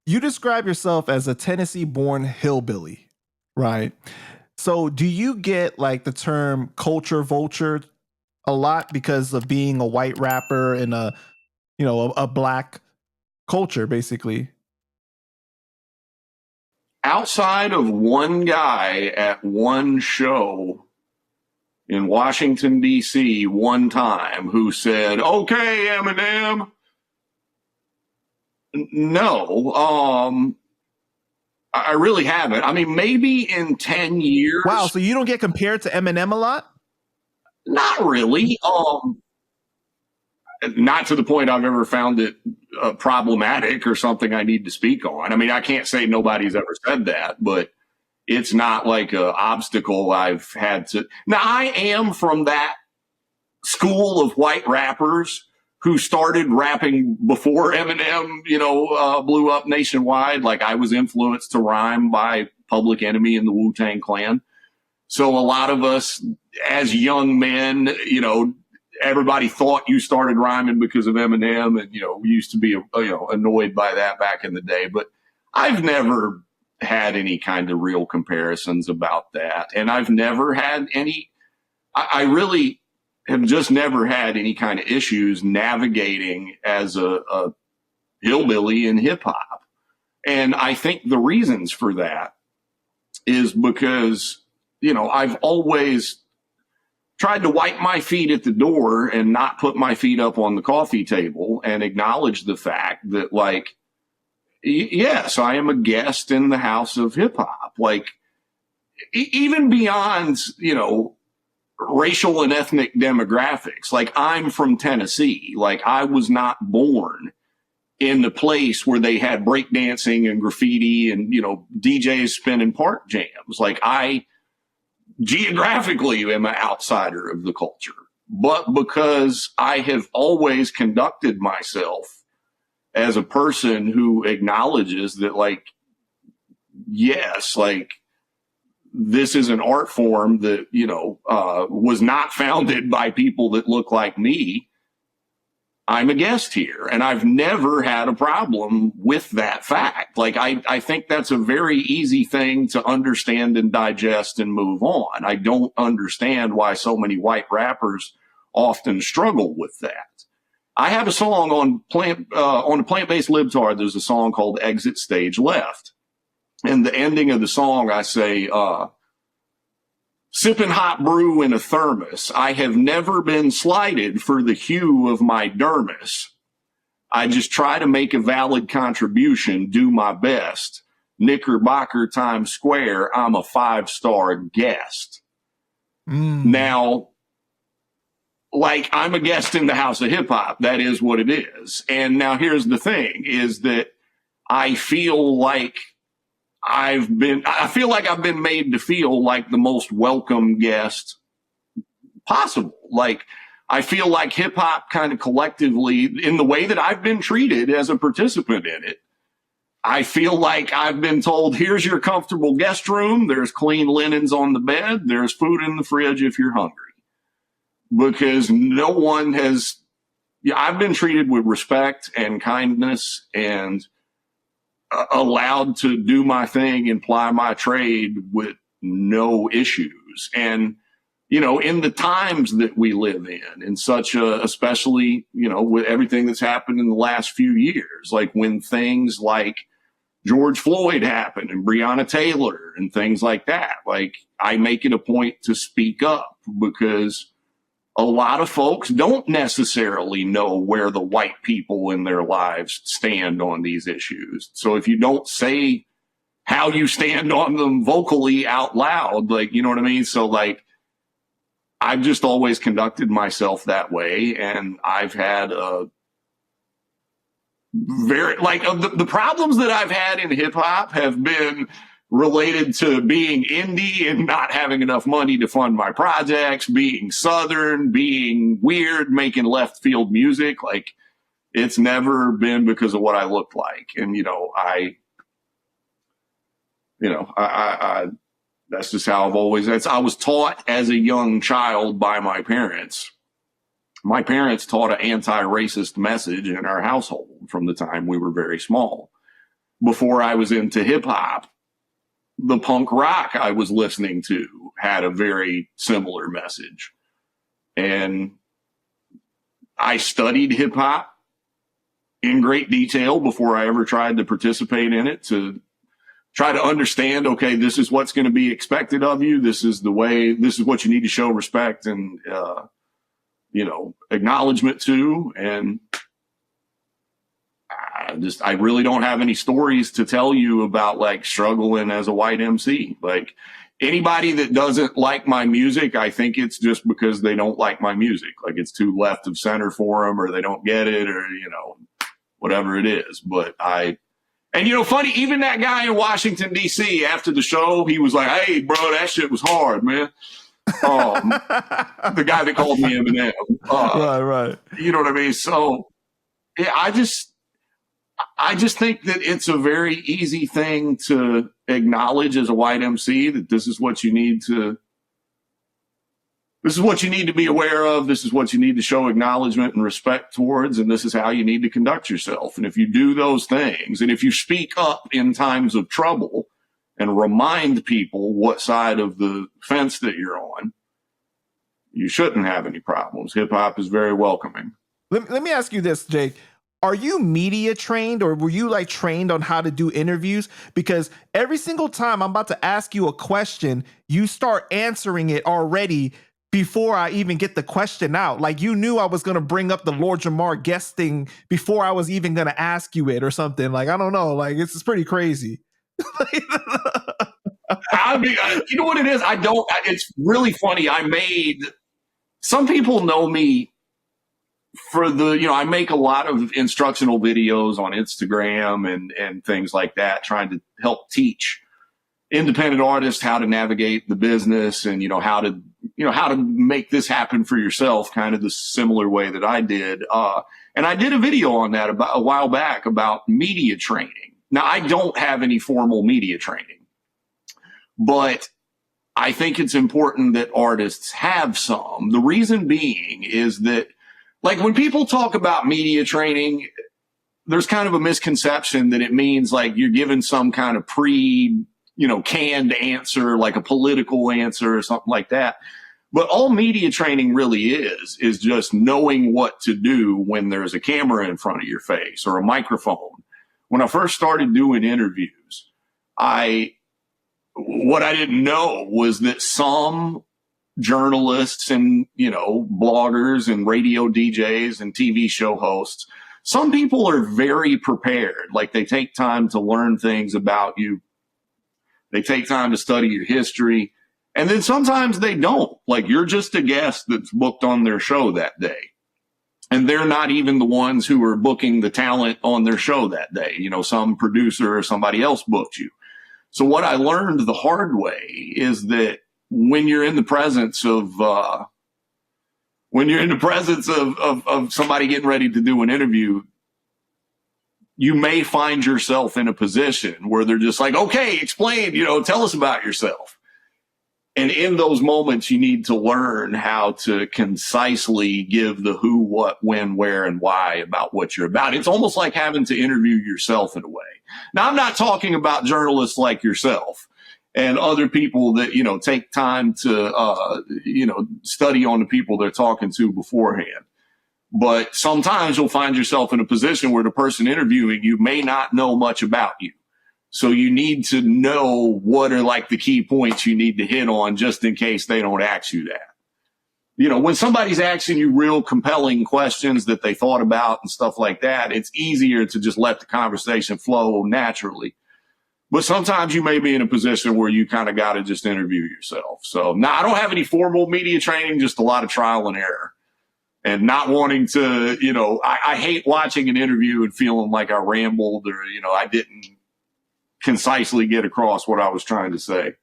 You describe yourself as a Tennessee-born hillbilly, right? So do you get like the term culture vulture a lot because of being a white rapper in a black culture, basically? Outside of one guy at one show in Washington, D.C. one time who said, okay, Eminem. No, I really haven't. I mean, maybe in 10 years. Wow, so you don't get compared to Eminem a lot? Not really. Not to the point I've ever found it problematic or something I need to speak on. I mean, I can't say nobody's ever said that, but it's not like an obstacle I've had to. Now, I am from that school of white rappers who started rapping before Eminem, blew up nationwide. Like, I was influenced to rhyme by Public Enemy and the Wu-Tang Clan. So a lot of us as young men, everybody thought you started rhyming because of Eminem, and we used to be annoyed by that back in the day. But I've never had any kind of real comparisons about that, and I've never had any. I really have just never had any kind of issues navigating as a hillbilly in hip hop, and I think the reasons for that is because I've always tried to wipe my feet at the door and not put my feet up on the coffee table and acknowledge the fact that, like, yes, I am a guest in the house of hip hop. Like, even beyond, racial and ethnic demographics. Like, I'm from Tennessee. Like, I was not born in the place where they had breakdancing and graffiti and, DJs spinning park jams. Like, I geographically am an outsider of the culture, but because I have always conducted myself as a person who acknowledges that, like, yes, like, this is an art form that, was not founded by people that look like me. I'm a guest here, and I've never had a problem with that fact. Like, I think that's a very easy thing to understand and digest and move on. I don't understand why so many white rappers often struggle with that. I have a song on a plant-based libtard. There's a song called Exit Stage Left. And the ending of the song, I say, sipping hot brew in a thermos, I have never been slighted for the hue of my dermis. I just try to make a valid contribution, do my best. Knickerbocker Times Square, I'm a 5-star guest. Now, like, I'm a guest in the house of hip hop. That is what it is. And now here's the thing, is that I feel like I've been made to feel like the most welcome guest possible. Like, I feel like hip hop kind of collectively, in the way that I've been treated as a participant in it, I feel like I've been told, here's your comfortable guest room. There's clean linens on the bed. There's food in the fridge if you're hungry. Because no one has, I've been treated with respect and kindness and allowed to do my thing and ply my trade with no issues. And, in the times that we live in such especially, with everything that's happened in the last few years, like when things like George Floyd happened and Breonna Taylor and things like that, like, I make it a point to speak up because a lot of folks don't necessarily know where the white people in their lives stand on these issues. So if you don't say how you stand on them vocally out loud, like, you know what I mean? So, like, I've just always conducted myself that way. And I've had the problems that I've had in hip hop have been related to being indie and not having enough money to fund my projects, being Southern, being weird, making left field music. Like, it's never been because of what I looked like. And, that's just how I've always, I was taught as a young child by my parents my parents taught an anti-racist message in our household from the time we were very small. Before I was into hip hop, the punk rock I was listening to had a very similar message. And I studied hip hop in great detail before I ever tried to participate in it, to try to understand, okay, this is what's going to be expected of you. This is the way, this is what you need to show respect and, acknowledgement to. And I really don't have any stories to tell you about like struggling as a white MC. Like anybody that doesn't like my music, I think it's just because they don't like my music. Like it's too left of center for them, or they don't get it, or, whatever it is. But funny, even that guy in Washington, D.C., after the show, he was like, "Hey, bro, that shit was hard, man." The guy that called me Eminem. Right. You know what I mean? So, yeah, I just think that it's a very easy thing to acknowledge as a white MC, that this is what you need to be aware of. This is what you need to show acknowledgement and respect towards. And this is how you need to conduct yourself. And if you do those things, and if you speak up in times of trouble and remind people what side of the fence that you're on, you shouldn't have any problems. Hip hop is very welcoming. Let me ask you this, Jake. Are you media trained, or were you like trained on how to do interviews? Because every single time I'm about to ask you a question, you start answering it already before I even get the question out. Like you knew I was going to bring up the Lord Jamar guest thing before I was even going to ask you it or something. Like, I don't know. Like it's pretty crazy. I mean, you know what it is? It's really funny. Some people know me for I make a lot of instructional videos on Instagram and things like that, trying to help teach independent artists how to navigate the business and, how to make this happen for yourself, kind of the similar way that I did. And I did a video on that about a while back about media training. Now, I don't have any formal media training, but I think it's important that artists have some. The reason being is that, like, when people talk about media training, there's kind of a misconception that it means like you're given some kind of canned answer, like a political answer or something like that. But all media training really is just knowing what to do when there's a camera in front of your face or a microphone. When I first started doing interviews, what I didn't know was that some journalists and, bloggers and radio DJs and TV show hosts, some people are very prepared. Like they take time to learn things about you. They take time to study your history. And then sometimes they don't. Like you're just a guest that's booked on their show that day. And they're not even the ones who are booking the talent on their show that day. Some producer or somebody else booked you. So what I learned the hard way is that when you're in the presence of somebody getting ready to do an interview, you may find yourself in a position where they're just like, okay, explain, tell us about yourself. And in those moments, you need to learn how to concisely give the who, what, when, where, and why about what you're about. It's almost like having to interview yourself in a way. Now, I'm not talking about journalists like yourself and other people that, take time to, study on the people they're talking to beforehand. But sometimes you'll find yourself in a position where the person interviewing you may not know much about you. So you need to know what are like the key points you need to hit on just in case they don't ask you that. When somebody's asking you real compelling questions that they thought about and stuff like that, it's easier to just let the conversation flow naturally. But sometimes you may be in a position where you kind of got to just interview yourself. So now I don't have any formal media training, just a lot of trial and error. And not wanting to, I hate watching an interview and feeling like I rambled or, I didn't concisely get across what I was trying to say.